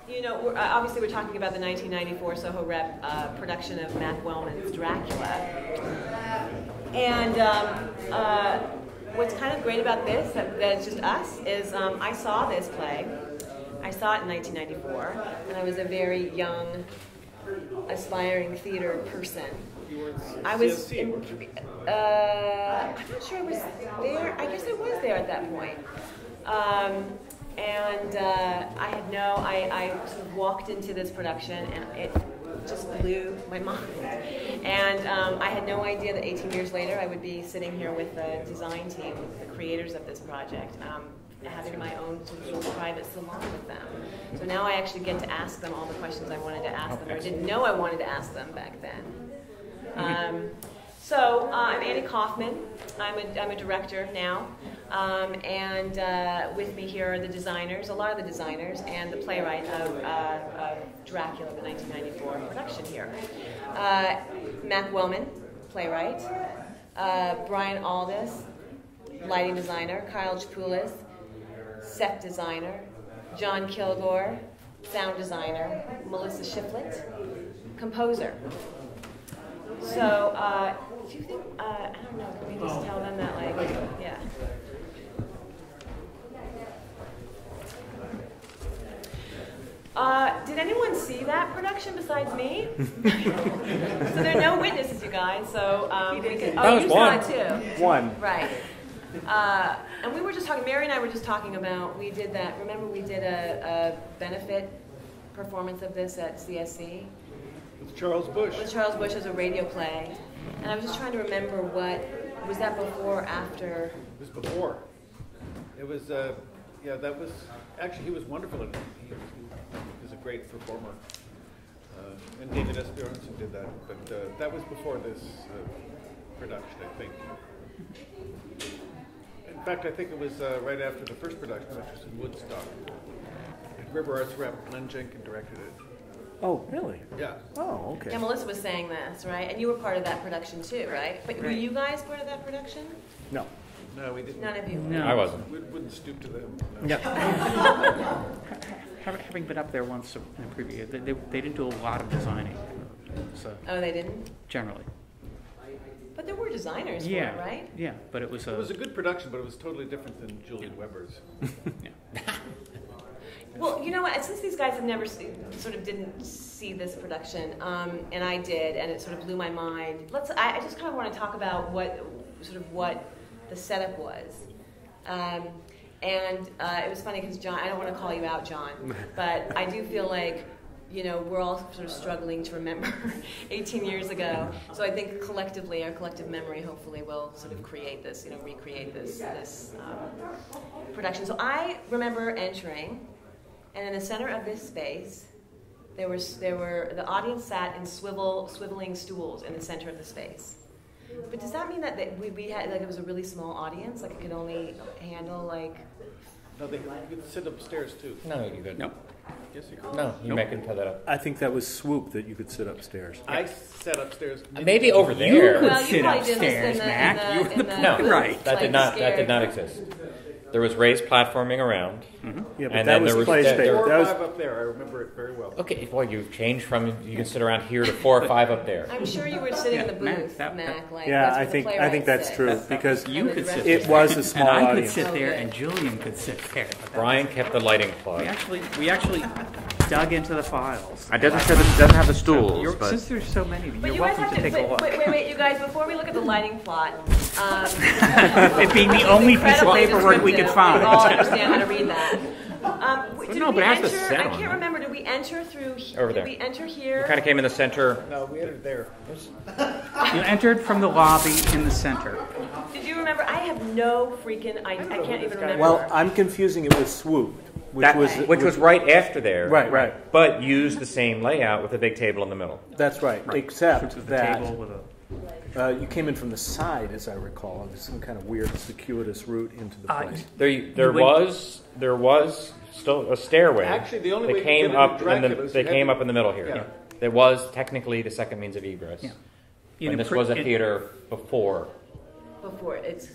You know, obviously we're talking about the 1994 Soho Rep production of Mac Wellman's Dracula. And what's kind of great about this, that it's just us, is I saw this play. I saw it in 1994, and I was a very young, aspiring theater person. You were in I was, CSC, I'm not sure I was there. I guess I was there at that point. I sort of walked into this production and it just blew my mind. And I had no idea that 18 years later I would be sitting here with the design team, with the creators of this project, having my own sort of private salon with them. So now I actually get to ask them all the questions I wanted to ask them, or didn't know I wanted to ask them back then. So I'm Annie Kaufman. I'm a director now, and with me here are the designers, a lot of the designers, and the playwright of Dracula, the 1994 production here. Mac Wellman, playwright. Brian Aldis, lighting designer. Kyle Chapoulis, set designer. John Kilgore, sound designer. Melissa Shiflett, composer. So, do you think, I don't know, can we just tell them that, like, yeah. Did anyone see that production besides me? So there are no witnesses, you guys, so, you saw it too. One. Right. And we were just talking, Mary and I were just talking about, we did that, remember we did a benefit performance of this at CSC? with Charles Bush. With Charles Bush as a radio play. And I was just trying to remember was that before or after? It was before. It was, yeah, that was, actually he was wonderful in it. He was a great performer. And David Esperanza did that, but that was before this production, I think. In fact, I think it was right after the first production, which was in Woodstock. And River Arts Rep, Glenn Jenkins directed it. Oh, really? Yeah. Oh, okay. Yeah, Melissa was saying this, right? And you were part of that production too, right? But were you guys part of that production? No. No, we didn't. None of you. No, I wasn't. We wouldn't stoop to them. No. Having been up there once in a preview, they didn't do a lot of designing. So Oh, they didn't? generally. But there were designers for it, right? Yeah, but it was It was a good production, but it was totally different than Julian Weber's. yeah. Well, you know what? Since these guys have never didn't see this production, and I did, and it sort of blew my mind. I just kind of want to talk about what the setup was. And it was funny because John, I don't want to call you out, John, but I do feel like, you know, we're all sort of struggling to remember 18 years ago. So I think collectively, our collective memory hopefully will sort of create this, you know, recreate this production. So I remember entering, and in the center of this space, there were the audience sat in swiveling stools in the center of the space. But does that mean that we had, like, it was a really small audience, like it could only handle like? No, you could sit upstairs too. No, you couldn't. No. Yes, you could. No, you Nope. can tell that up. I think that was Swoop that you could sit upstairs. I sat upstairs. Maybe over there. Well, you sit probably did this upstairs, in the, Mac. in You the, were in the the, point right. That did not scared. exist. There was raised platforming around. Mm-hmm. Yeah, but And that then was there was play that- space. 4 or That was 5 up there. I remember it very well. Okay, well, you've changed from you can sit around here to 4 or 5 up there. I'm sure you were sitting in the Mac, booth, that- Mac. Like, yeah. that's I where the think playwrights that's sit. true because You could sit it there. was a small and I audience. could sit there, Okay. and Julian could sit there. But that Brian kept the lighting plug. we actually dug into the files. It doesn't have the stools, but Since there's so many of you, But you're you guys welcome have to take a look. wait, you guys, before we look at the lighting plot, It being the only piece of incredibly paperwork we could descriptive. find. We all understand how to read that. Did no, we but it has the enter, set I on can't it. remember, did we enter through Over did there. we enter here? kind of came in the center. No, we entered there. You entered from the lobby in the center. Did you remember? I have no freaking, I can't even remember. Well, I'm confusing it with Swoop, Which was right after there. right. But used the same layout with a big table in the middle. That's right. Right. Except Which was the that table with a. you came in from the side, as I recall. It was some kind of weird, circuitous route into the place. There was still a stairway. Actually, the only way that you came get into up Dracula is they you had came to- up in the middle here. Yeah. There was technically the second means of egress. Yeah. And this was a theater before. Before it's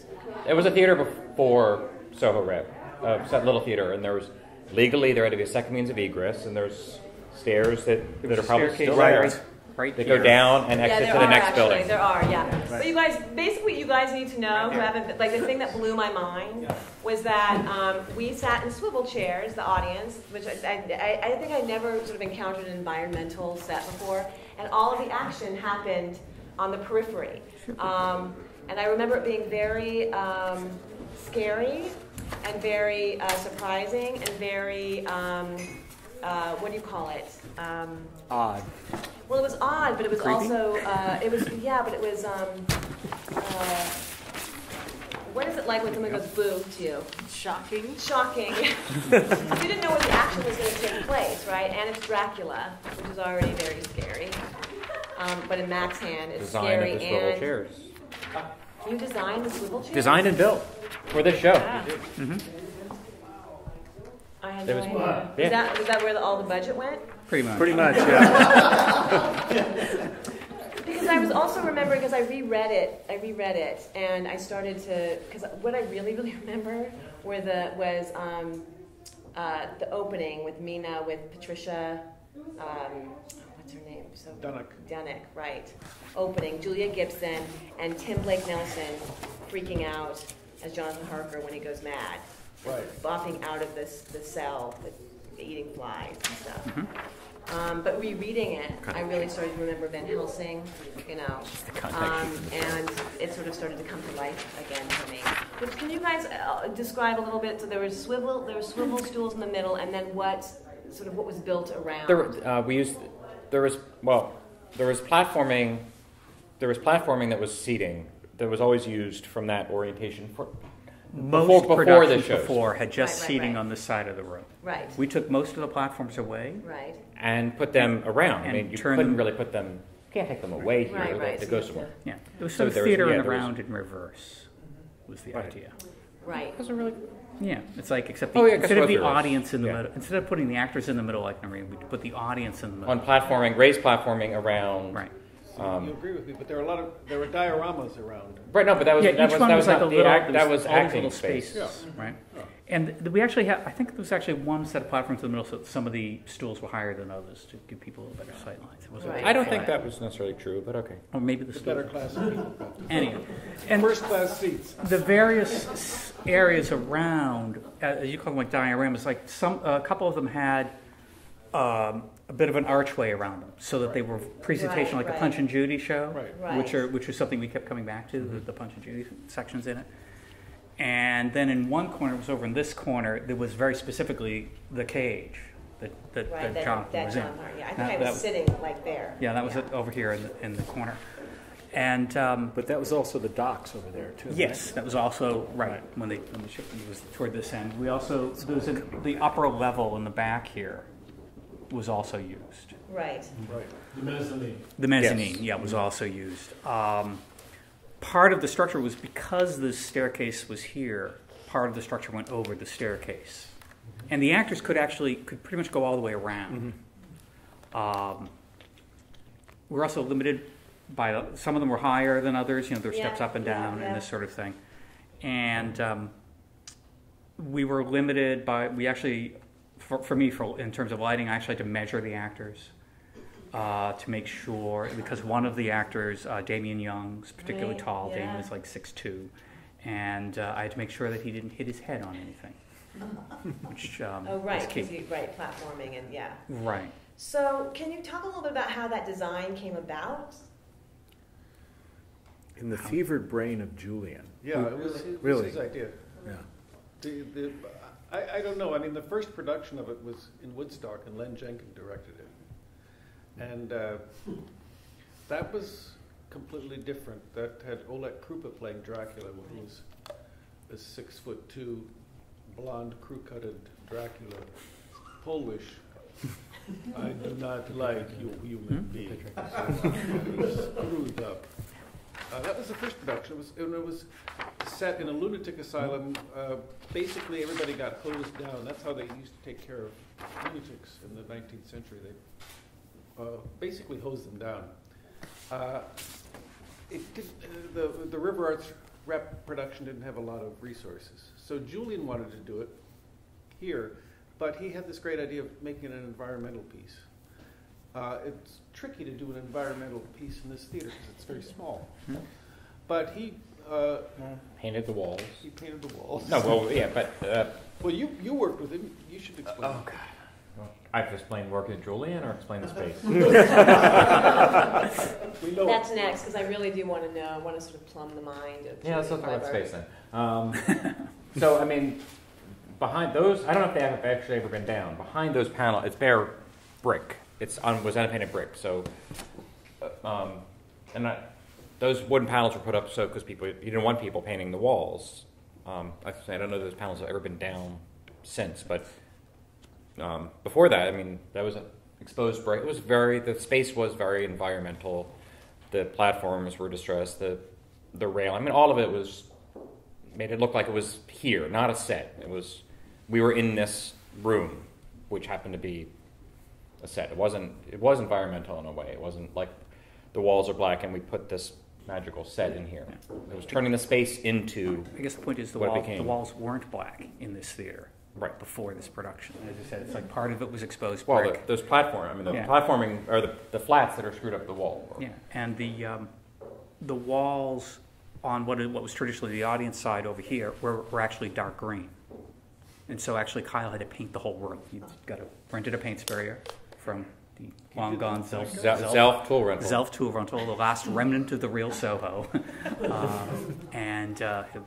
It was a theater before Soho Rep, a little theater, and there was legally there had to be a second means of egress, and there's stairs that are probably Staircase still there. right That here. go down and Yeah, exit there to the are next actually. building. There are, yeah. But you guys, basically, what you guys need to know, who haven't been, like the thing that blew my mind was that we sat in swivel chairs, the audience, which I think I never sort of encountered an environmental set before, and all of the action happened on the periphery. And I remember it being very scary and very surprising and very, what do you call it? Odd. Well, it was odd, but it was Creepy? also, but it was, what is it like when someone goes boo to you? Shocking. Shocking. You didn't know when the action was going to take place, right? And it's Dracula, which is already very scary. But in Mac's hand, it's Design scary. of the swivel And chairs. you designed the swivel chair? Designed and built for this show. Yeah. I had no There was- idea. yeah. Was that where all the budget went? Pretty much. Pretty much, yeah. Because I was also remembering, because I reread it, and I started to, because what I really, really remember was the opening with Mina, with Patricia, what's her name? Dunnock, right. Opening, Julia Gibson, and Tim Blake Nelson freaking out as Jonathan Harker when he goes mad. Right. Bopping out of the cell with eating flies and stuff. But rereading it, I really started to remember Van Helsing, you know, and it sort of started to come to life again for me. But can you guys describe a little bit? So there was swivel stools in the middle, and then what was built around? There was platforming. There was platforming that was seating that was always used from that orientation Most before productions the shows. before had just Right, seating right. on the side of the room. Right. We took most of the platforms away. Right. and put them around. I And mean, you turn couldn't them- really put them. You can't take them away here. Right, They right. have to So go you have somewhere. to- Yeah, it was So sort of there was- theater yeah, and there was- around in reverse was the Right. idea. Right. Those are really. Yeah, it's like except Oh, yeah, I guess instead of both the reverse. audience in the Yeah. middle, instead of putting the actors in the middle like Noreen, we put the audience in the middle. On platforming, raised platforming around. Right. You agree with me, but there were dioramas around. Right. No, but that was Yeah, that each was one that was was like not a the little. act. That was all these acting little space. spaces, right? And we actually have. I think there was actually one set of platforms in the middle, so some of the stools were higher than others to give people a little better sight lines. It wasn't Right. I don't think that was necessarily true, but okay. Or maybe the The stool. better class of people. Anyway, and First class seats. the various areas around, as you call them, like dioramas, like a couple of them had a bit of an archway around them, so that they were presentation Right, like right. a Punch and Judy show, Right. Right. which is something we kept coming back to, the Punch and Judy sections in it. And then in one corner, it was over in this corner, there was very specifically the cage that Right. Jonathan was in. John Hart, yeah. I think That- I was that- sitting like there. Yeah, that was it over here in the corner. And But that was also the docks over there, too. yes, that was also right when the ship was toward this end. We also the upper level in the back here was also used. Right. Right. The mezzanine, yeah, was also used. Part of the structure was because the staircase was here. Part of the structure went over the staircase, and the actors could pretty much go all the way around. We're also limited by some of them were higher than others. You know, there were steps Yeah, up and yeah, down yeah. and this sort of thing, and we were limited by in terms of lighting, I actually had to measure the actors. To make sure, because one of the actors, Damien Young's particularly Right, tall, yeah. Damien was like 6'2", and I had to make sure that he didn't hit his head on anything, which Oh, right. was key. Because right, platforming and yeah. Right. So, can you talk a little bit about how that design came about? In the fevered brain of Julian. Yeah, it was Really? his idea. Yeah. I don't know. I mean, the first production of it was in Woodstock, and Len Jenkins directed it. And that was completely different. That had Oleg Krupa playing Dracula, who was a 6'2", blonde, crew-cutted Dracula, Polish. I do not like you human being. Screwed up. That was the first production. It was set in a lunatic asylum. Basically, everybody got hosed down. That's how they used to take care of lunatics in the 19th century. They basically hosed them down. The River Arts Rep production didn't have a lot of resources, so Julian wanted to do it here, but he had this great idea of making an environmental piece. It's tricky to do an environmental piece in this theater because it's very small. But he painted the walls. He painted the walls. No, well, yeah, but well, you worked with him. You should explain. Oh God. I have to explain work with Julian or explain the space? That's next, because I really do want to know. I want to sort of plumb the mind of Yeah, let's talk about Julian space then. So, I mean, behind those, I don't know if they have actually ever been down. Behind those panels, it's bare brick. Was unpainted brick. So, those wooden panels were put up so because you didn't want people painting the walls. I don't know if those panels have ever been down since, but before that, I mean, that was exposed brick. It was the space was very environmental. The platforms were distressed. The rail. I mean, all of it made it look like it was here, not a set. We were in this room, which happened to be a set. It was environmental in a way. It wasn't like the walls are black and we put this magical set in here. It was turning the space into. I guess the point is the walls weren't black in this theater. Right before this production, as I said, it's like part of it was exposed brick. Well, those platforming are the flats that are screwed up the wall. Yeah, and the walls on what was traditionally the audience side over here were actually dark green, and so actually Kyle had to paint the whole room. He rented a paint sprayer from the long gone Zelf tool rental. Zelf tool rental, the last remnant of the real Soho, and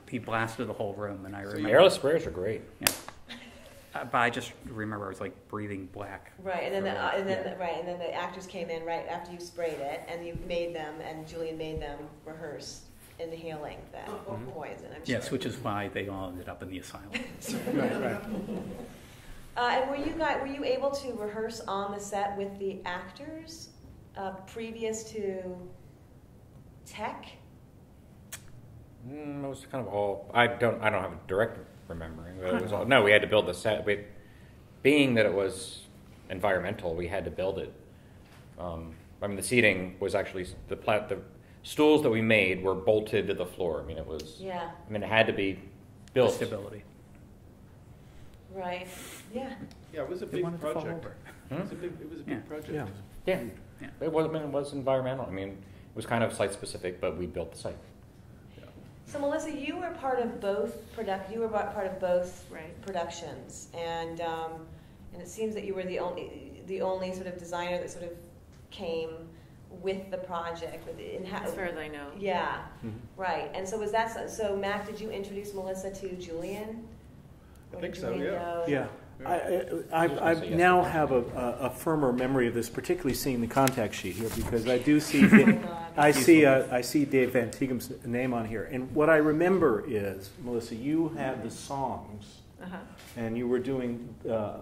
he blasted the whole room. And I remember airless sprayers are great. Yeah. But I just remember I was like breathing black. Right, and then the actors came in right after you sprayed it, and you made them, and Julian made them rehearse inhaling that poison. I'm sure. Yes, which is why they all ended up in the asylum. Right. And were you able to rehearse on the set with the actors previous to tech? It was kind of all. I don't have a direct remembering, but it was all. No, we had to build the set. Being that it was environmental, we had to build it. I mean, the seating was actually the stools that we made were bolted to the floor. I mean, it was. Yeah. I mean, it had to be built. The stability. Right. Yeah. Yeah, it was a big project. It was a big project. Yeah. It was environmental. I mean, it was kind of site specific, but we built the site. So Melissa, you were part of both productions, and it seems that you were the only sort of designer that sort of came with the project. As far as I know. Yeah, right. And so was that so? Mac, did you introduce Melissa to Julian? I think so. Yeah. Yeah. I now have a firmer memory of this, particularly seeing the contact sheet here, because I do see I see Dave Van Tiegem's name on here, and what I remember is, Melissa, you had the songs, and you were doing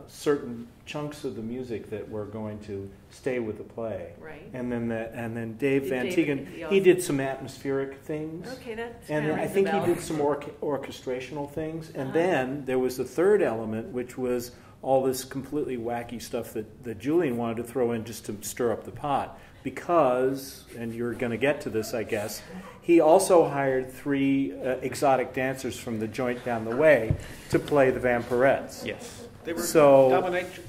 certain chunks of the music that were going to stay with the play, right? And then Dave Van Tiegen, he did some atmospheric things. Okay, that's and I think he did some orchestrational things, and then there was the third element, which was all this completely wacky stuff that Julian wanted to throw in just to stir up the pot. Because, and you're going to get to this, I guess, he also hired 3 exotic dancers from the joint down the way to play the vampirettes. Yes. They were dominatrix.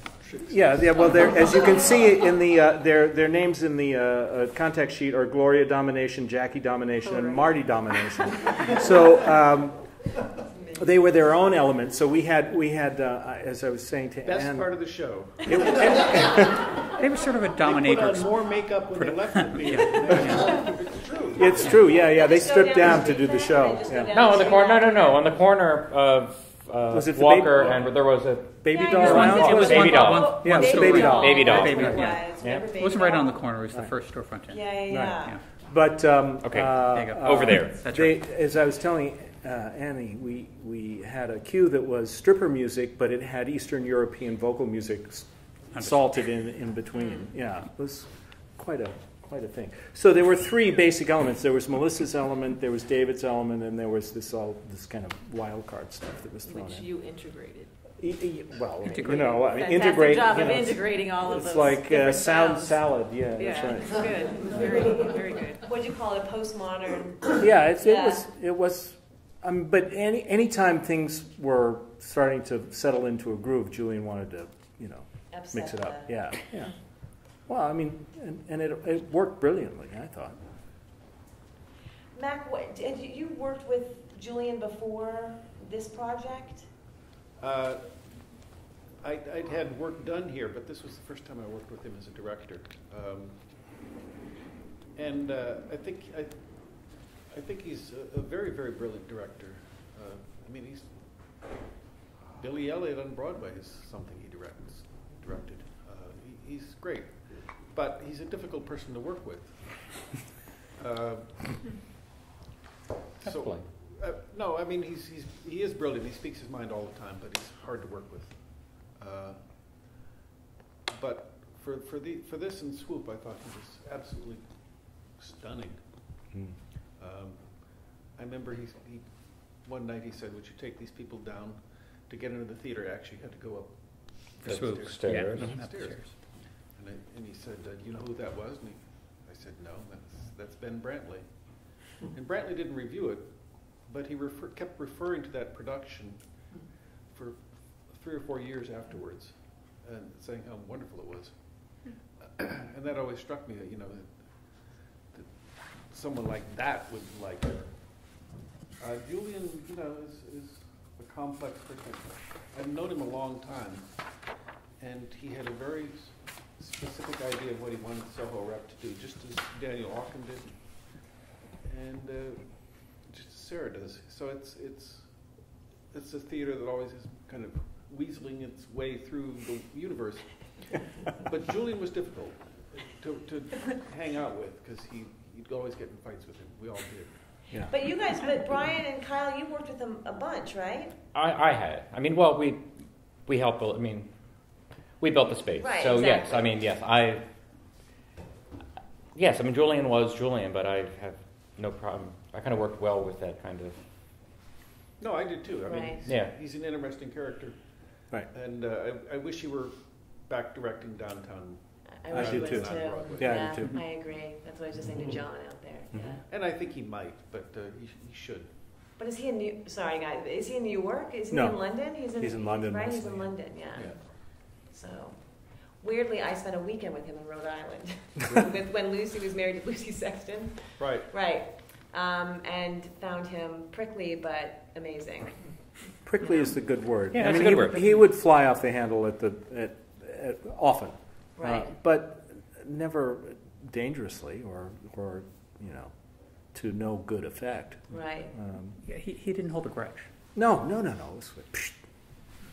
Yeah. Well, as you can see in the their names in the contact sheet are Gloria Domination, Jackie Domination, and Marty Domination. So they were their own element. So we had as I was saying to best Anne, part of the show. They were sort of a dominatrix. They put on more makeup when they left the theater. It's true. It's true. Yeah. They stripped down to do the show. No, on the corner. No, on the corner of was it Walker, and there was a baby doll lounge? It was baby doll. Yeah, it was baby doll. Baby doll. It wasn't right on the corner. It was the first storefront. Yeah. But okay, over there. That's right. As I was telling Annie, we had a cue that was stripper music, but it had Eastern European vocal music salted in between. Yeah, it was quite a thing. So there were 3 basic elements. There was Melissa's element, there was David's element, and there was this kind of wild card stuff that was thrown in. Which you integrated. Well, Fantastic integrate. job of integrating all of those. It's like sound sounds. salad. Yeah, Yeah, that's right. it's good. It was very, very good. What'd you call it? Postmodern. Yeah, it was. But anytime things were starting to settle into a groove, Julian wanted to, Upset mix it up. the- Yeah, yeah. Well, I mean, and it worked brilliantly, I thought. Mac, had you worked with Julian before this project? I'd had work done here, but this was the first time I worked with him as a director. I think he's a very, very brilliant director. I mean, he's Billy Elliot on Broadway is something he directed. He's great, but he's a difficult person to work with. So, no, I mean he is brilliant. He speaks his mind all the time, but he's hard to work with. But for this and Swoop, I thought he was absolutely stunning. I remember he one night he said, "Would you take these people down to get into the theater?" I actually had to go up Swoop. stairs. Yeah. Upstairs. And he said, "You know who that was?" And I said, "No, that's Ben Brantley." And Brantley didn't review it, but he kept referring to that production for 3 or 4 years afterwards, and saying how wonderful it was. And that always struck me that that someone like that would like it. Julian, is a complex person. I've known him a long time, and he had a very specific idea of what he wanted Soho Rep to do, just as Daniel Auken did, and just as Sarah does. So it's a theater that always is kind of weaseling its way through the universe. But Julian was difficult to hang out with because you'd always get in fights with him. We all did. Yeah. But Brian and Kyle, you worked with them a bunch, right? I had. I mean, well, we helped. I mean, we built the space. Right, so exactly. yes, I mean, yes. I mean, Julian was Julian, but I have no problem. I kind of worked well with that kind of. No, I did too. I mean, Right. Yeah. he's an interesting character. Right. And I wish he were back directing downtown. I wish I he do was too. too. Yeah, I do too. I agree. That's why I was just saying to John out there. Mhm. Yeah. And I think he might, but he should. But is he in Sorry, guys. Is he in New York? Is he No. in London? He's in London Right, he's mostly, in yeah. London. Yeah. Yeah. So, weirdly, I spent a weekend with him in Rhode Island when Lucy was married to Lucy Sexton. Right. Right. And found him prickly but amazing. Prickly is the good word. Yeah, I that's mean, a good word. he would fly off the handle at often, Right. but never dangerously or to no good effect. Right. Yeah, he didn't hold a grudge No. It was psh,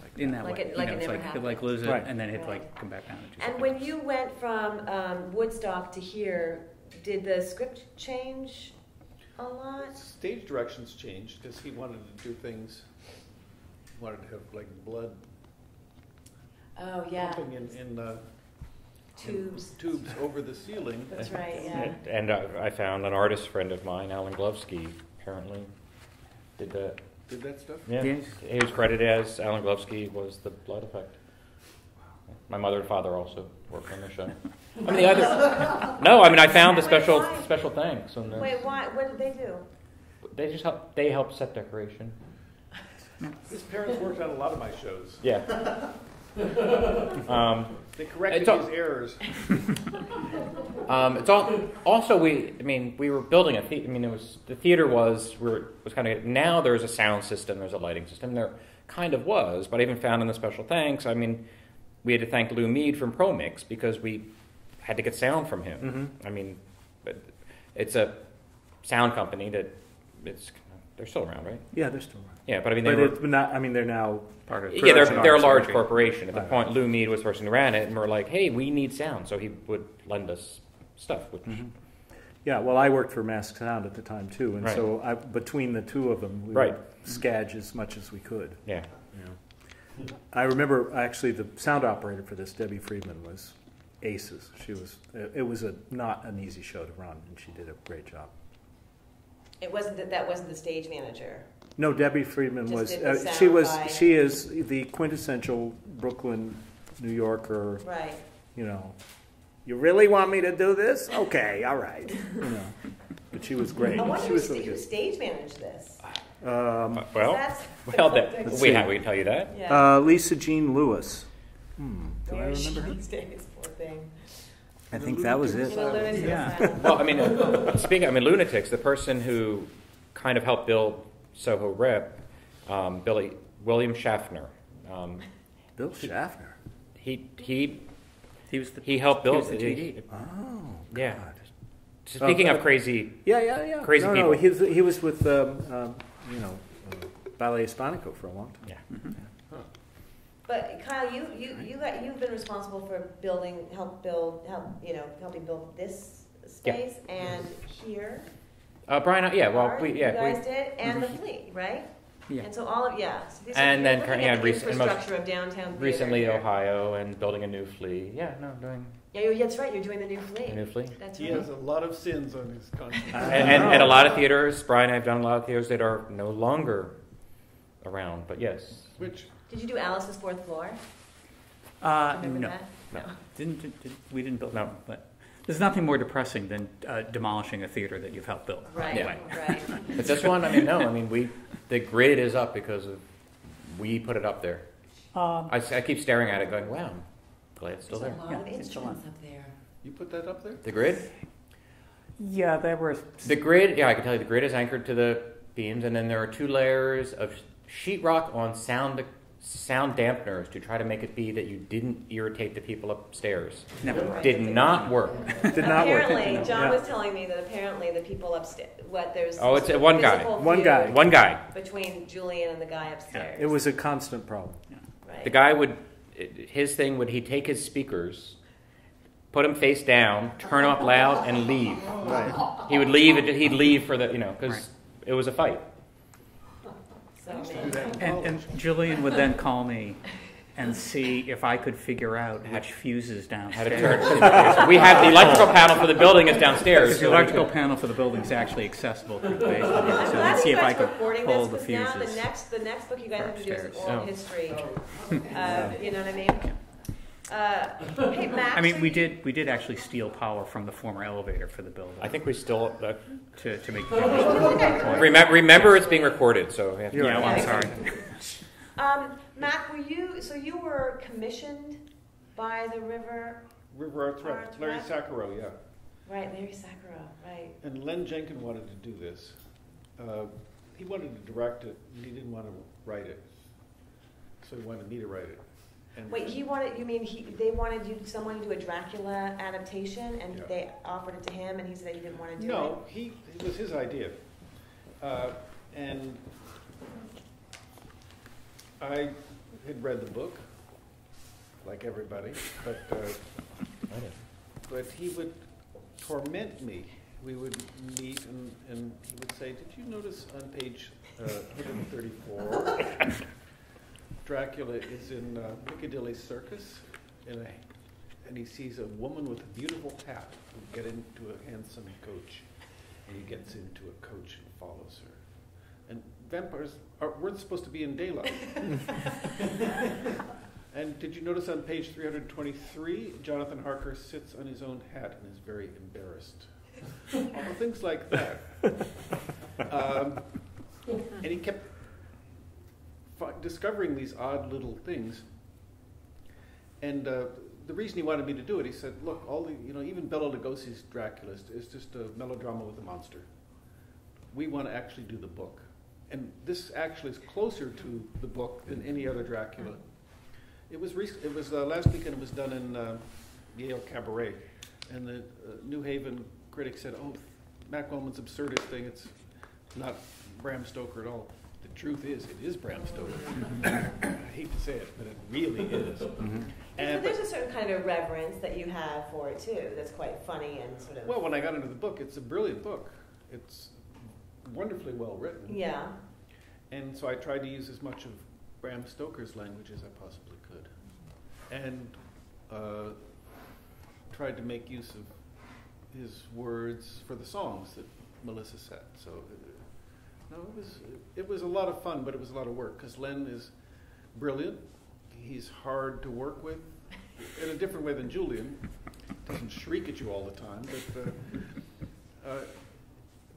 like in that. that Like way. it- like it it's never he'd happened. like lose it Right. and then he'd Right. like come back down and do And something when else. you went from Woodstock to here, did the script change a lot? Stage directions changed because he wanted to do things. He wanted to have like blood Oh yeah, pumping in tubes. tubes over the ceiling. That's right. Yeah. And I found an artist friend of mine, Alan Glovsky, apparently did that. Did that stuff? Yeah, Yes. he was credited as Alan Glovsky was the blood effect. My mother and father also worked on the show. I mean, the other. No, I mean I found the Wait, why? special things. On the, Wait, why? What did they do? They helped set decoration. His parents worked on a lot of my shows. Yeah. They corrected It's all- his errors. It's all, also we were building a theater. I mean, the theater was kind of, now there's a sound system, there's a lighting system. There kind of was, but I even found in the special thanks. I mean, we had to thank Lou Mead from ProMix because we had to get sound from him. Mm-hmm. I mean, but it's a sound company that they're still around, right? Yeah, they're still around. Yeah, but I mean, But it's not. I mean, they're now Part of yeah, production they're a arts, large okay. corporation. At the Right. point, Lou Mead was the person who ran it, and we're like, hey, we need sound, so he would lend us stuff. Which, Mhm. Yeah, well, I worked for Mask Sound at the time too, and Right. so between the two of them, we Right. would sketch as much as we could. yeah. I remember actually the sound operator for this, Debbie Friedman, was aces. She was. It was not an easy show to run, and she did a great job. It wasn't that wasn't the stage manager. No, Debbie Friedman Just was. did the She sound was. by- She is the quintessential Brooklyn, New Yorker. Right. You know, you really want me to do this? Okay, all right. You know, but she was great. I wonder She was really who good. stage managed this. Well, That's well, Let's we see. can tell you that. yeah. Lisa Jean Lewis. Do I Where is she remember her? these days? Poor thing. I think that was In it. a lunatic Yeah. asylum. Well, I mean, speaking, I mean, lunatics. The person who kind of helped build Soho Rep, William Schaffner. Bill Schaffner. He He was the he helped build he was the TD. it. Oh, Yeah. God. Speaking of crazy, Yeah. Crazy no, people. he was with Ballet Hispanico for a long time. yeah. But Kyle, you've been responsible for helping build this space and here. Brian, yeah, well, you we guys did, and the Flea, right? Yeah. And so all of So this And is, then you're currently, looking at yeah, the recent- infrastructure of downtown theater recently here. Ohio and building a new flea. Yeah, no, doing Yeah, that's right. You're doing the new Flea. a new flea. That's He right. has a lot of sins on his conscience. And a lot of theaters, Brian and I have done a lot of theaters that are no longer around, but yes. Which, Did you do Alice's Fourth Floor? Remember No, that? No. we didn't build. No. But there's nothing more depressing than demolishing a theater that you've helped build. Right. Yeah. Right. But this one, the grid is up because we put it up there. I keep staring at it going, wow, I'm glad it's still There's there. a lot of Yeah, it's still instruments up there. you put that up there? The grid? Yeah, there were. The grid, yeah, I can tell you the grid is anchored to the beams, and then there are 2 layers of sheetrock on sound dampeners to try to make it be that you didn't irritate the people upstairs. Never. Did not work. Did not work. Apparently, John Yeah. was telling me that apparently the people upstairs, there's Oh, it's some one guy. physical One feud guy. One guy. between Julian and the guy upstairs. It was a constant problem. right. The guy he'd take his speakers, put them face down, turn up loud, and leave. Right. He would leave, he'd leave for the, because it was a fight. So, Do that in And college. Julian would then call me and see if I could figure out which fuses Had to downstairs. turn. We have the electrical panel for the building is downstairs. Because the so we electrical could- panel for the building is actually accessible through the basement. I'm So glad let's see you if I guys could are recording pull this the because now fuses. the next book you guys have to do is an upstairs. oral Oh. history. You know what I mean? Hey, Max. I mean, are we you- did actually steal power from the former elevator for the building I think we still to make the jump. remember it's being recorded, so we have to. You're Yeah, right. well, I'm Yeah. sorry. Mac, you were commissioned by the River, River Arts Rep, Arts Larry Rep? Sacaro, yeah. right, Larry Sacro, right. And Len Jenkin wanted to do this. He wanted to direct it, and he didn't want to write it. So he wanted me to write it. And Wait, they wanted someone to do a Dracula adaptation, and Yeah. they offered it to him, and he said he didn't want to do it? No, it was his idea. And I had read the book, like everybody, but he would torment me. We would meet, and he would say, "Did you notice on page 134, Dracula is in Piccadilly Circus, and he sees a woman with a beautiful hat who get into a handsome coach, and he gets into a coach and follows her. And vampires weren't supposed to be in daylight." And did you notice on page 323, Jonathan Harker sits on his own hat and is very embarrassed. All things like that. And he kept discovering these odd little things. And the reason he wanted me to do it, he said, "Look, even Bela Lugosi's Dracula is just a melodrama with a monster. We want to actually do the book." And this actually is closer to the book than any other Dracula. It was last weekend. It was done in Yale Cabaret, and the New Haven critic said, "Oh, Mac Wellman's absurdist thing. It's not Bram Stoker at all." The truth is, it is Bram Stoker. I hate to say it, but it really is. But there's a certain kind of reverence that you have for it too. That's quite funny and sort of. Well, when I got into the book, it's a brilliant book. It's wonderfully well written. Yeah. And so I tried to use as much of Bram Stoker's language as I possibly could, and tried to make use of his words for the songs that Melissa set. So, it was a lot of fun, but it was a lot of work because Len is brilliant. He's hard to work with in a different way than Julian. Doesn't shriek at you all the time, but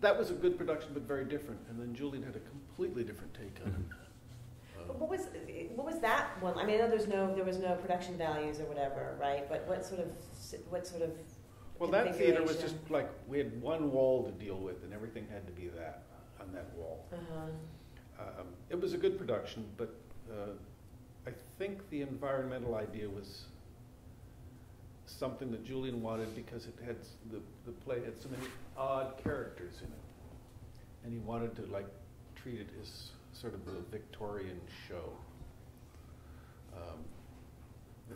that was a good production, but very different. And then Julian had a completely different take on it. But what was that one? I mean, I know there was no production values or whatever, right? But what sort of Well, that theater was configuration? just like, we had one wall to deal with, and everything had to be that, on that wall. It was a good production, but I think the environmental idea was something that Julian wanted because it had the play had so many odd characters in it, and he wanted to like treat it as sort of a Victorian show.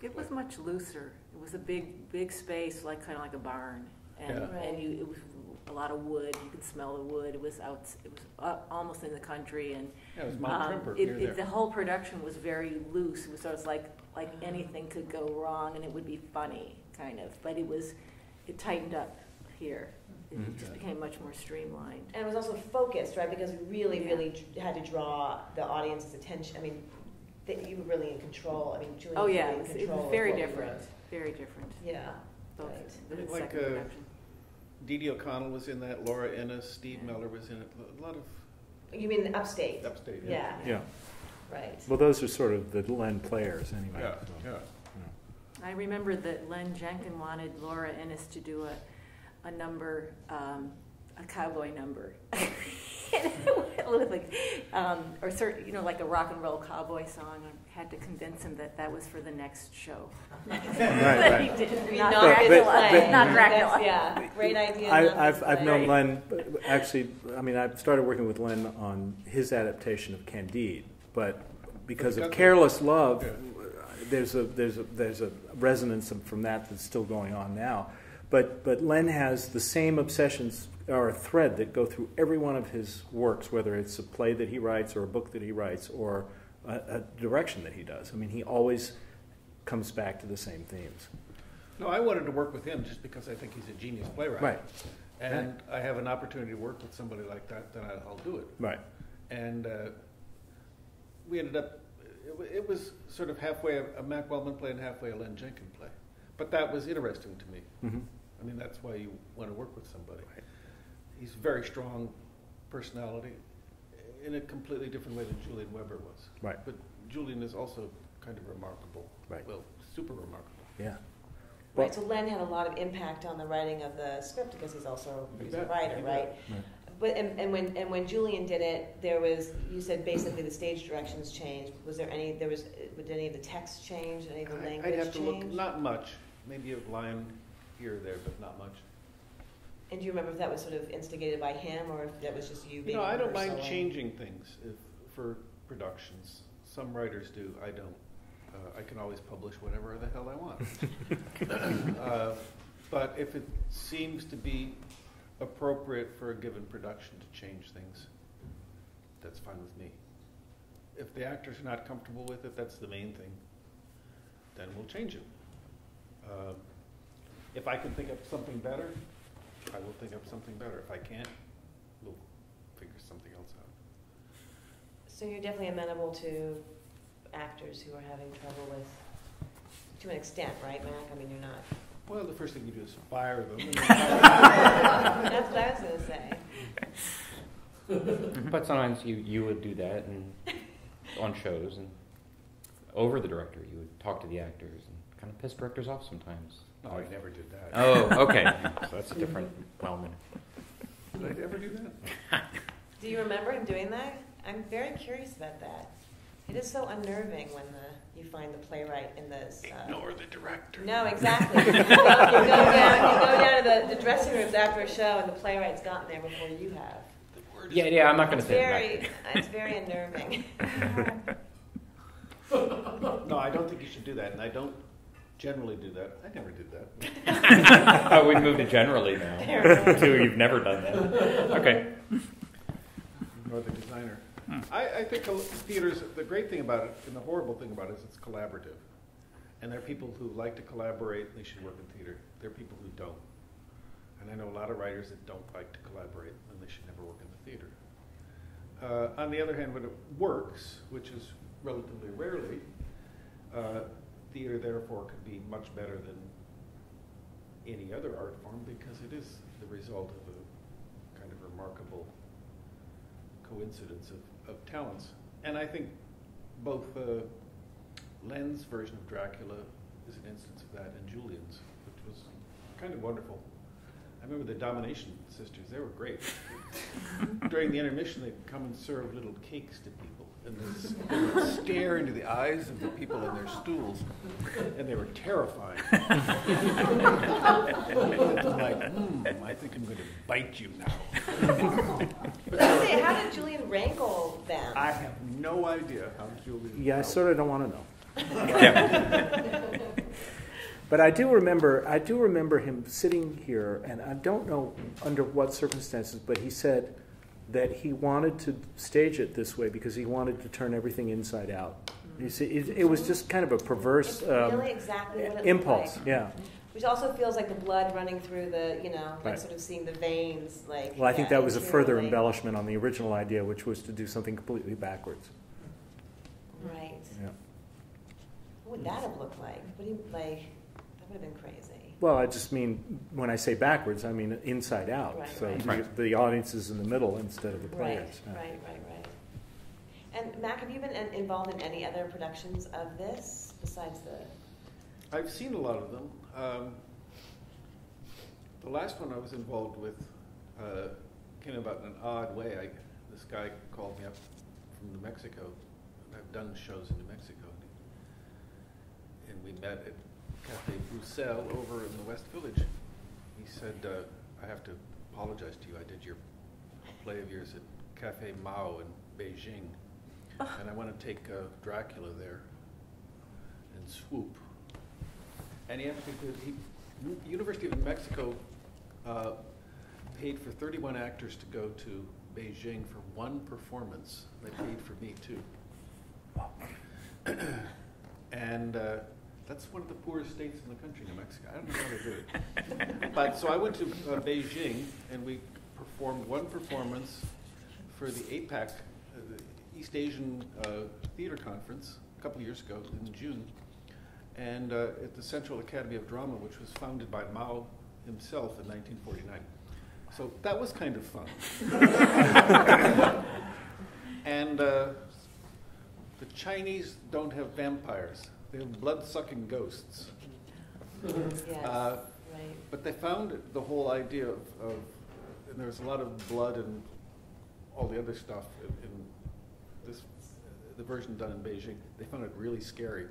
It was much looser. It was a big space, like kind of like a barn, and Yeah. it was a lot of wood. You could smell the wood. It was out. It was up, almost in the country, and Yeah, it was Mount Trimper near there. the whole production was very loose. It was sort of like anything could go wrong, and it would be funny, kind of. But it tightened up here. It just became much more streamlined. And it was also focused, right? Because we really had to draw the audience's attention. I mean, you were really in control. I mean, Julian Oh was yeah, really in it control was of very what we different. wrote. Very different. Yeah. Both Right. the Like, second production. Dee O'Connell was in that, Laura Ennis, Steve Miller was in it, a lot of You mean upstate? upstate. Yeah. Yeah. Right. Well, those are sort of the Len players anyway. Yeah, so. yeah. I remember that Len Jenkin wanted Laura Ennis to do a number, a cowboy number. Like, or certain, like a rock and roll cowboy song. I had to convince him that was for the next show. Right. He didn't. Not Not Dracula. but- Not Dracula. That's, yeah, great idea. I've known Right. Len, actually, I mean, I started working with Len on his adaptation of Candide, but because of Careless Love, Yeah. there's a resonance from that that's still going on now. But Len has the same obsessions or a thread that go through every one of his works, whether it's a play that he writes or a book that he writes or a direction that he does. I mean, he always comes back to the same themes. No, I wanted to work with him just because I think he's a genius playwright. Right. And I have an opportunity to work with somebody like that, then I'll do it. Right. And we ended up, it was sort of halfway a Mac Wellman play and halfway a Len Jenkin play. But that was interesting to me. Mm-hmm. I mean, that's why you want to work with somebody. Right. He's a very strong personality in a completely different way than Julian Weber was. Right. But Julian is also kind of remarkable. Right. Well, super remarkable. Yeah. Right, so Len had a lot of impact on the writing of the script because he's a writer, right? But when Julian did it, you said basically the stage directions changed. Did any of the text change? Any of the language I'd have to change? look, not much, maybe a line here or there, but not much. And do you remember if that was sort of instigated by him or if that was just you being I don't mind personal? changing things for productions. Some writers do, I don't. I can always publish whatever the hell I want. But if it seems to be appropriate for a given production to change things, that's fine with me. If the actors are not comfortable with it, that's the main thing, then we'll change it. If I can think of something better, I will think of something better. If I can't, we'll figure something else out. So you're definitely amenable to actors who are having trouble with, to an extent, right, Mac? I mean, you're not. Well, the first thing you do is fire them. That's what I was going to say. But sometimes you would do that and on shows and over the director. You would talk to the actors and kind of piss directors off sometimes. No, I never did that. Oh, okay. So that's a different Wellman. Did I ever do that? Do you remember him doing that? I'm very curious about that. It is so unnerving when you find the playwright in this. Ignore the director. No, exactly. You go down to the dressing rooms after a show, and the playwright's gotten there before you have. Yeah, I'm not going to It's say that. it's very unnerving. No, I don't think you should do that, and I don't generally do that. I never did that. Oh, we moved to generally now. So you've never done that. Okay. Nor the designer. I think theaters, the great thing about it, and the horrible thing about it is it's collaborative. And there are people who like to collaborate, they should work in theater. There are people who don't. And I know a lot of writers that don't like to collaborate, and they should never work in the theater. On the other hand, when it works, which is relatively rarely, theater therefore could be much better than any other art form because it is the result of a kind of remarkable coincidence of talents. And I think both Len's version of Dracula is an instance of that, and Julian's, which was kind of wonderful. I remember the Domination Sisters, they were great. During the intermission, they'd come and serve little cakes to people, and they would stare into the eyes of the people in their stools, and they were terrifying. It was like, I think I'm going to bite you now. How did Julian wrangle them? I have no idea how Julian... Yeah, I sort of don't want to know. Yeah. But I do remember him sitting here, and I don't know under what circumstances, but he said that he wanted to stage it this way because he wanted to turn everything inside out. You see, it was just kind of a perverse it's really exactly what it impulse. like. Yeah. Which also feels like the blood running through the, like Right. sort of seeing the veins, like. Well, I think that was a further interiorly. embellishment on the original idea, which was to do something completely backwards. Right. Yeah. What would that have looked like? What do you like? That would have been crazy. Well, I just mean, when I say backwards, I mean inside out. Right, so right. Right. the audience is in the middle instead of the Right, players. Yeah. right. And Mac, have you been involved in any other productions of this besides the? I've seen a lot of them. The last one I was involved with came about in an odd way. This guy called me up from New Mexico. I've done shows in New Mexico. And we met at Café Bruxelles over in the West Village. He said, I have to apologize to you. I did your play of yours at Café Mao in Beijing. And I want to take Dracula there and swoop. And he actually did. University of New Mexico paid for 31 actors to go to Beijing for one performance. They paid for me too. And that's one of the poorest states in the country, New Mexico. I don't know how they do it. But so I went to Beijing, and we performed one performance for the APAC, the East Asian Theater Conference, a couple of years ago in June, and at the Central Academy of Drama, which was founded by Mao himself in 1949. So that was kind of fun. And the Chinese don't have vampires. They have blood-sucking ghosts. Yes. Right. But they found the whole idea of and there's a lot of blood and all the other stuff in this, the version done in Beijing. They found it really scary.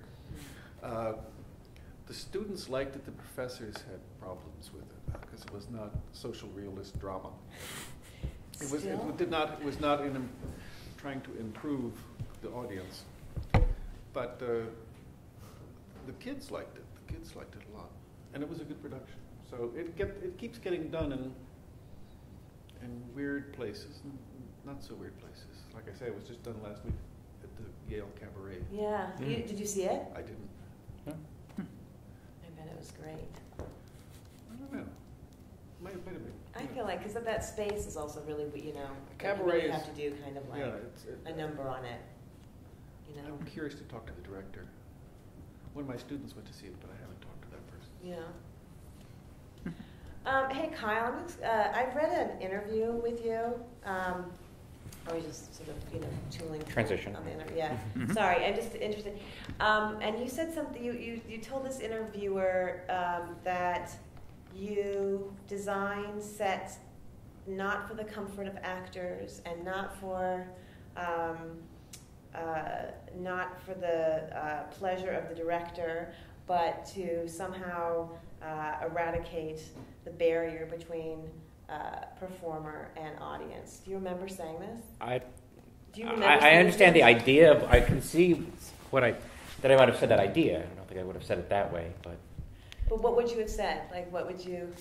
The students liked it. The professors had problems with it because it was not social realist drama. It was not trying to improve the audience, but the kids liked it. The kids liked it a lot, and it was a good production. So it keeps getting done in weird places, and not so weird places. Like I say, it was just done last week at the Yale Cabaret. Yeah. Did you see it? I didn't. I bet it was great. I don't know. Might have been. I feel like because that space is also really, Cabaret you really is- have to do kind of like a number on it. I'm curious to talk to the director. One of my students went to see it, but I haven't talked to that person. Yeah. Hey Kyle, I've read an interview with you. Or we just sort of, tooling Transition. on the interview. Yeah. Sorry, I'm just interested. And you said something. You told this interviewer that you design sets not for the comfort of actors and not for the pleasure of the director, but to somehow eradicate the barrier between performer and audience. Do you remember saying this? Do you remember I saying understand this? the idea. I can see that I might have said that idea. I don't think I would have said it that way, but. But what would you have said? Like, what would you?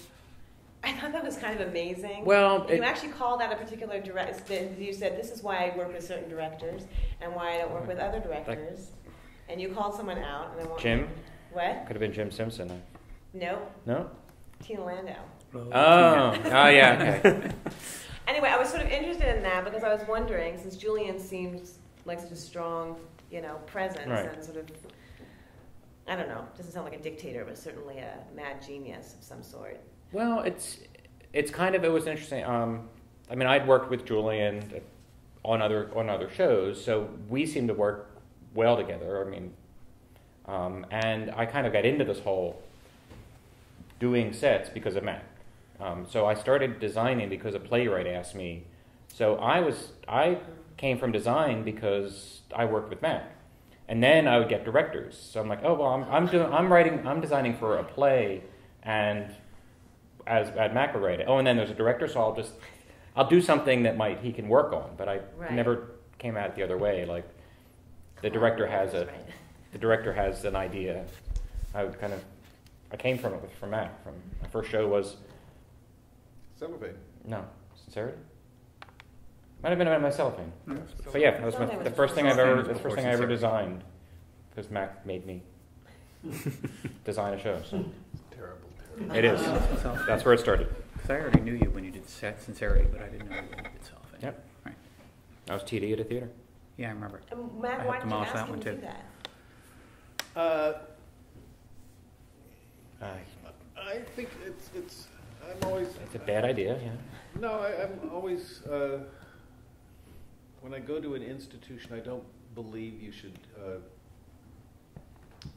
I thought that was kind of amazing. Well, you actually called out a particular director. You said, this is why I work with certain directors and why I don't work with other directors. And you called someone out. And I want Jim? What? Could have been Jim Simpson. Nope. No? Tina Landau. Oh, yeah, okay. Anyway, I was sort of interested in that because I was wondering, since Julian seems like such a strong, presence Right. and sort of, I don't know, doesn't sound like a dictator, but certainly a mad genius of some sort. Well, it was interesting. I'd worked with Julian on other shows. So we seem to work well together. I mean, and I kind of got into this whole doing sets because of Mac. So I started designing because a playwright asked me. So I came from design because I worked with Mac, and then I would get directors. So I'm like, oh well, I'm designing for a play, and as Mac would write it. Oh, and then there's a director, so I'll do something that he can work on. But I never came at it the other way. Like the director has an idea. I came from it from Mac. My first show was Cellophane. No, Sincerity. Might have been my Cellophane. Yeah, But yeah, that was the first thing I ever Sincerity. designed, because Mac made me design a show. So. Terrible. It is. That's where it started. Because I already knew you when you did Sincerity, but I didn't know you when you did Cellophane. Yep. Right. I was TD at a theater. Yeah, I remember. Matt, I why had did you demolished ask that him one, to do too. that? I think it's. I'm always. It's a bad idea. Yeah. No, I'm always. When I go to an institution, I don't believe you should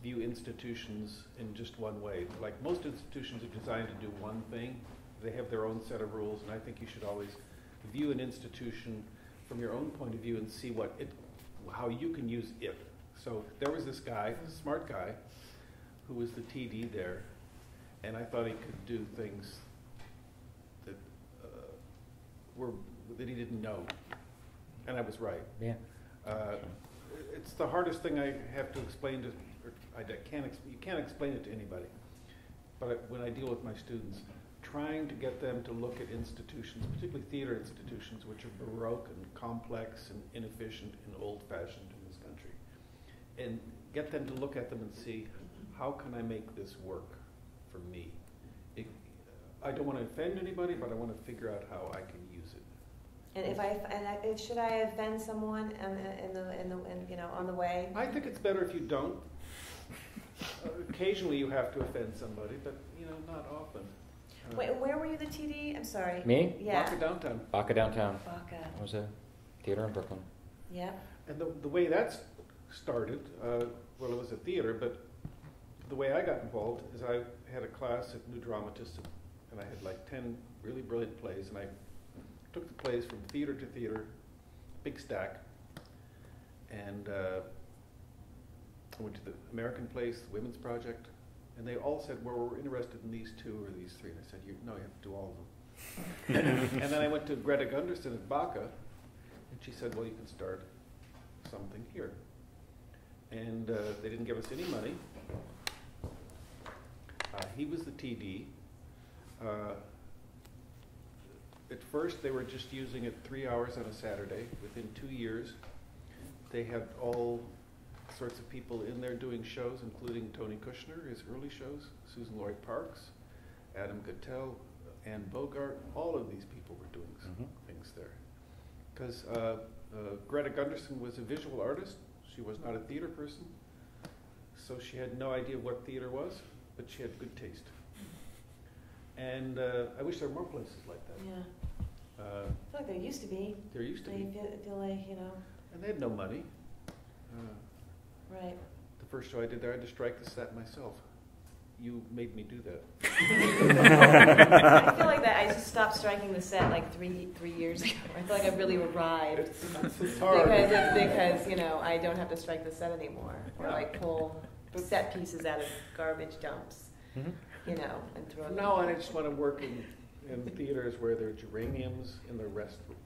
view institutions in just one way. Like most institutions are designed to do one thing. They have their own set of rules, and I think you should always view an institution from your own point of view and see how you can use it. So there was this guy, smart guy, who was the TD there, and I thought he could do things that that he didn't know, and I was right. Yeah. It's the hardest thing I have to explain to. You can't explain it to anybody. But when I deal with my students, trying to get them to look at institutions, particularly theater institutions, which are baroque and complex and inefficient and old-fashioned in this country, and get them to look at them and see, how can I make this work for me? I don't want to offend anybody, but I want to figure out how I can use it. And should I offend someone on the way? I think it's better if you don't. Occasionally you have to offend somebody, but not often. Wait, where were you the TD? I'm sorry. Me? Yeah. Baca Downtown. Baca Downtown. Baca. It was a theater in Brooklyn. Yeah. And the way that started, well, it was a theater, but the way I got involved is I had a class at New Dramatists, and I had like 10 really brilliant plays, and I took the plays from theater to theater, big stack, and I went to the American Place, the Women's Project, and they all said, well, we're interested in these two or these three. And I said, no, you have to do all of them. And then I went to Greta Gunderson at Baca, and she said, well, you can start something here. And they didn't give us any money. He was the TD. At first, they were just using it 3 hours on a Saturday. Within 2 years, they had all sorts of people in there doing shows, including Tony Kushner, his early shows, Susan Lloyd Parks, Adam Guttell, Anne Bogart. All of these people were doing things there. Because Greta Gunderson was a visual artist. She was not a theater person. So she had no idea what theater was, but she had good taste. And I wish there were more places like that. Yeah. I feel like there used to be. There used to be. I feel like, And they had no money. Right. The first show I did there, I had to strike the set myself. You made me do that. I feel like that. I just stopped striking the set like three years ago. I feel like I've really arrived. It's hard. Because I don't have to strike the set anymore, or like pull set pieces out of garbage dumps, and throw them. No, and I just want to work in theaters where there are geraniums in the restaurant.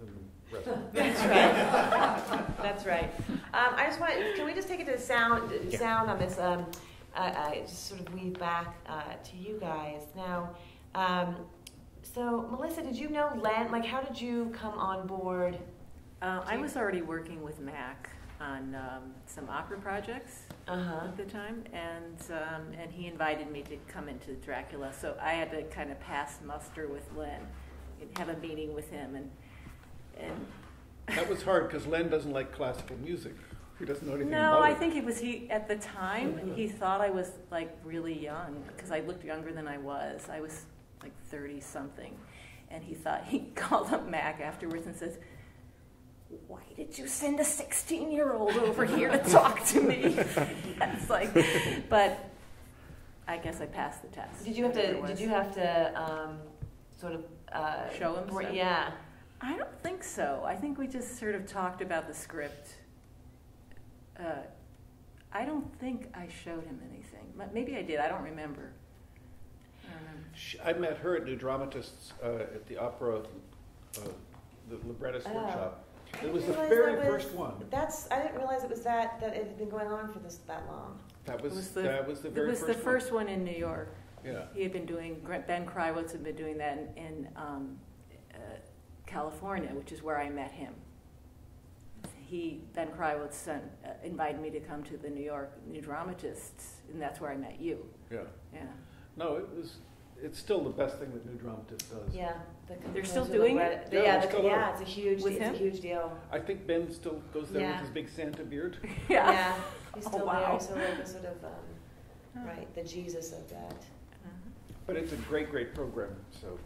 That's right. That's right. I just want. Can we just take it to sound on this? Just sort of weave back to you guys now. So, Melissa, did you know Len? Like, how did you come on board? I was already working with Mac on some opera projects at the time, and he invited me to come into Dracula. So I had to kind of pass muster with Len and have a meeting with him, and That was hard because Len doesn't like classical music. He doesn't know anything no, about I it. think it was at the time he thought I was like really young because I looked younger than I was. I was like 30 something, and he called up Mac afterwards and says, why did you send a 16-year-old over here to talk to me? It's like, but I guess I passed the test. Did you have to sort of show him stuff? Yeah. I don't think so. I think we just sort of talked about the script. I don't think I showed him anything. Maybe I did. I don't remember. I met her at New Dramatists at the opera, the librettist workshop. It was the very first one. I didn't realize it was that it had been going on for that long. That was the very first one. It was the first one in New York. Yeah. He had been doing, Ben Krywitz had been doing that in California, which is where I met him. Ben Krywitz invited me to come to the New Dramatists, and that's where I met you. Yeah. Yeah. No, it's still the best thing that New Dramatist does. Yeah. They're still doing it? It's a huge deal. I think Ben still goes there with his big Santa beard. Yeah. He's still wow. there, so like the sort of, right, the Jesus of that. But it's a great, great program, so.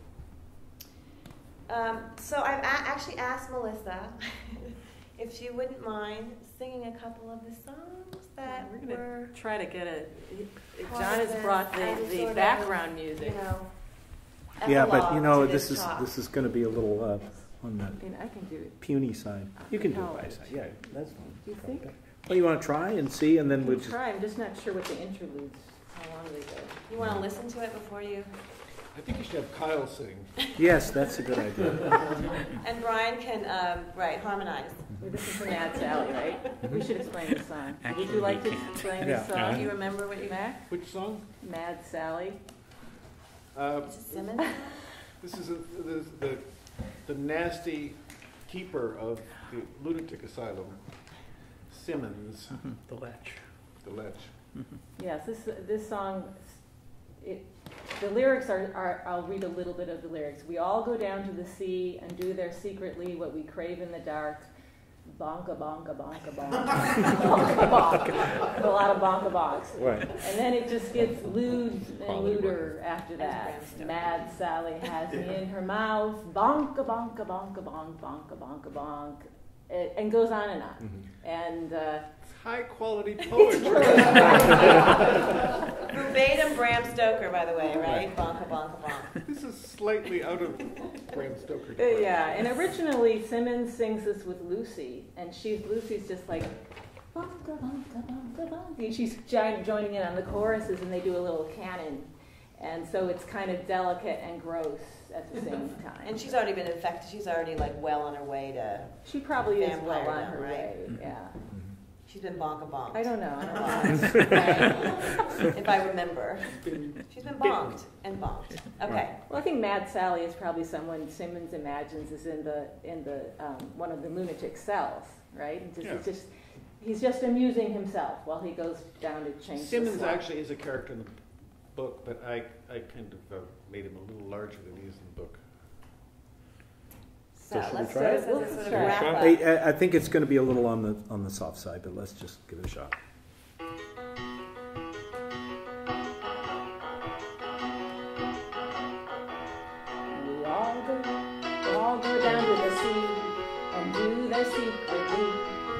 So I've actually asked Melissa if she wouldn't mind singing a couple of the songs that we're going were to try to get John has brought the background music. Yeah, but this is going to be a little on the I can do it. puny side. You can do it by side. Yeah, that's fine. Do you think? Well, you want to try and see, and then we'll just try. I'm just not sure what the interludes. How long they go? You want to listen to it before you? I think you should have Kyle sing. Yes, that's a good idea. And Brian can harmonize. This is from Mad Sally, right? We should explain the song. Would you like to explain the song? Do you remember what you meant? Which song? Mad Sally. Is it Simmons? This is the nasty keeper of the lunatic asylum, Simmons. The Lech. The Lech. Yes, this song, the lyrics are, I'll read a little bit of the lyrics. We all go down to the sea and do there secretly what we crave in the dark. Bonka, bonka, bonka, bonka. Bonka, bonk. A lot of bonka bonks. Right. And then it just gets lewd and lewder after that. Mad Sally has me in her mouth. Bonka, bonka, bonka, bonk, bonka, bonka, bonk. And goes on and on. Mm-hmm. And high quality poetry. Verbatim Bram Stoker, by the way, right? Bonka, bonka, bonk. This is slightly out of Bram Stoker. Yeah, and originally Simmons sings this with Lucy's just like bonka, bonka, bonka, bonka. And she's joining in on the choruses, and they do a little canon. And so it's kind of delicate and gross at the same time. And she's already been infected. She's already well on her way to. She probably is well vampire on now, her right? way. Yeah. She's been bonka bonked. I don't know. If I remember, she's been bonked and bonked. Okay. Well, I think Mad Sally is probably someone Simmons imagines is in the one of the lunatic cells, right? He's just amusing himself while he goes down to change. Simmons actually is a character in the book, but I kind of made him a little larger than he is in the book. So should we let's try do it? sort of wrap up. I think it's going to be a little on the soft side, but let's just give it a shot. We all go down to the sea and do their secretly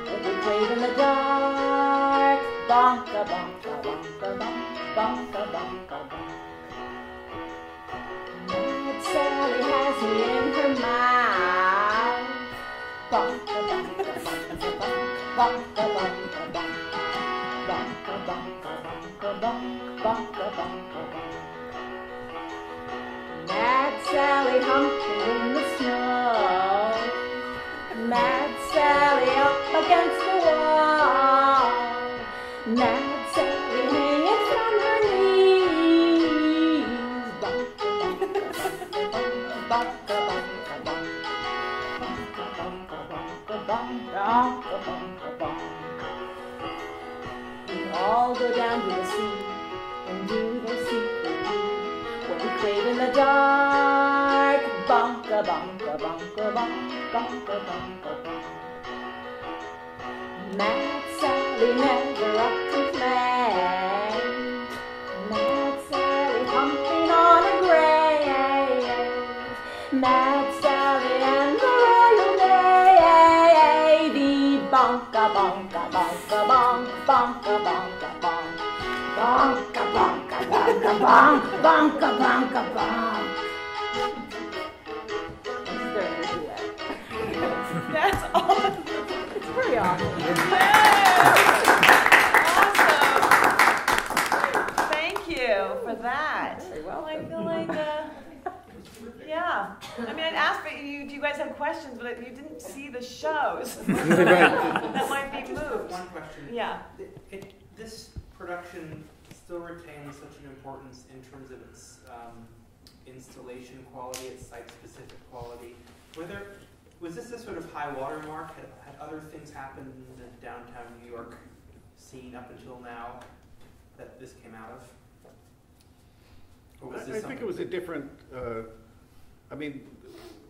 what we crave in the dark. Bonka, bonka, bonka, bonka, bonka, bonka, bonka. Mad Sally has me in her mouth. Bonka, bonka, bonka, bonka, bonka, bonka, bonka, bonka, bonka, bonka, bonka, bonka, bonka. Mad Sally humping in the snow. Mad Sally up against the wall. Mad Sally hanging from her knees. Bonka, bonka, bonka, bonka, bonka, bonka, bonka, bonka, bonka. We all go down to the sea and do their secretly what we crave in the dark. Bonka, bonka, bonka, bonka, bonka, bonka, bonka. Mad Sally never up to play. Mad Sally humping on a grave. Mad Sally and the royal day. bonka, bonka, bonk. Bonka, bonka, bonka, bonk. Bonka, bonka, bonk. That's awesome. It's pretty awesome. Awesome. Thank you for that. Very Well, I welcome. feel like, yeah. I mean, I'd ask for you, do you guys have questions, but you didn't see the shows. That might be moved. One question. Yeah. This production still retains such an importance in terms of its installation quality, its site-specific quality. Was this a sort of high water mark? Had other things happened in the downtown New York scene up until now that this came out of? Or was this I think it was a different. I mean,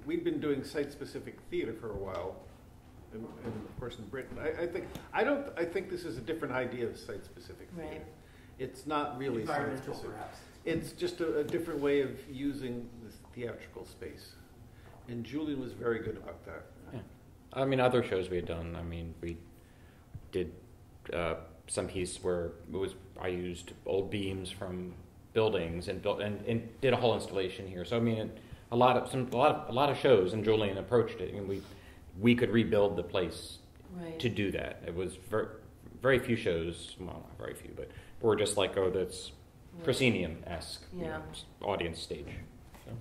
we'd been doing site-specific theater for a while, and of course in Britain. I think this is a different idea of site-specific theater. Right. It's not really Environmental, site-specific. perhaps. It's just a different way of using the theatrical space, and Julian was very good about that. Yeah. I mean, other shows we had done. I mean, we did some piece where I used old beams from buildings and did a whole installation here. So I mean, a lot of shows, and Julian approached it, and we could rebuild the place Right. to do that. It was very few shows, well, not very few, but were just like, oh, that's proscenium-esque, Yeah. audience stage. So,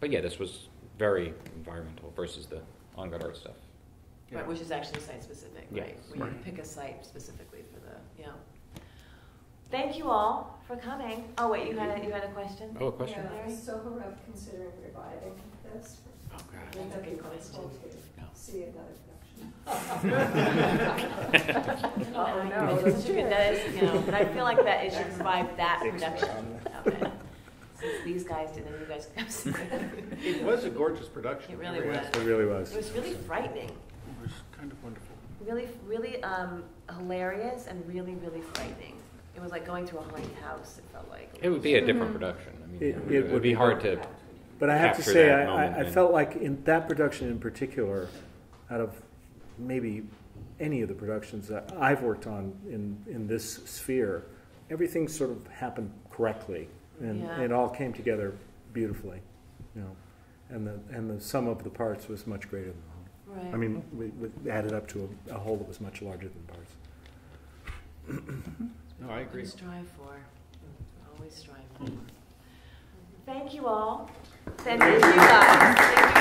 but yeah, this was very environmental versus the on-guard art stuff. Right, which is actually site-specific, Yes. right? Where you pick a site specifically for the, yeah. Thank you all for coming. Oh, wait, you had a question? Oh, a question? Yeah, Larry? is Soho Rep considering reviving this? Oh, God. That's a good question. See another production. Oh, no, that's such a good, that is, but I feel like that it should revive that production of it. Since these guys did, and you guys come see it. It was a gorgeous production. It really was. It really was. It was really frightening. It was kind of wonderful. Really, really hilarious and really, really frightening. It was like going to a haunted house, it felt like. It would be a different production. I mean, it would be hard to. But I have to capture say, that moment I and- felt like in that production in particular, out of maybe any of the productions that I've worked on in this sphere, everything sort of happened correctly, and Yeah. it all came together beautifully, and the sum of the parts was much greater than the whole. Right. I mean, we added up to a whole that was much larger than parts. No, I agree. Always strive for. Always strive for. Thank you all. Thank you guys. Thank you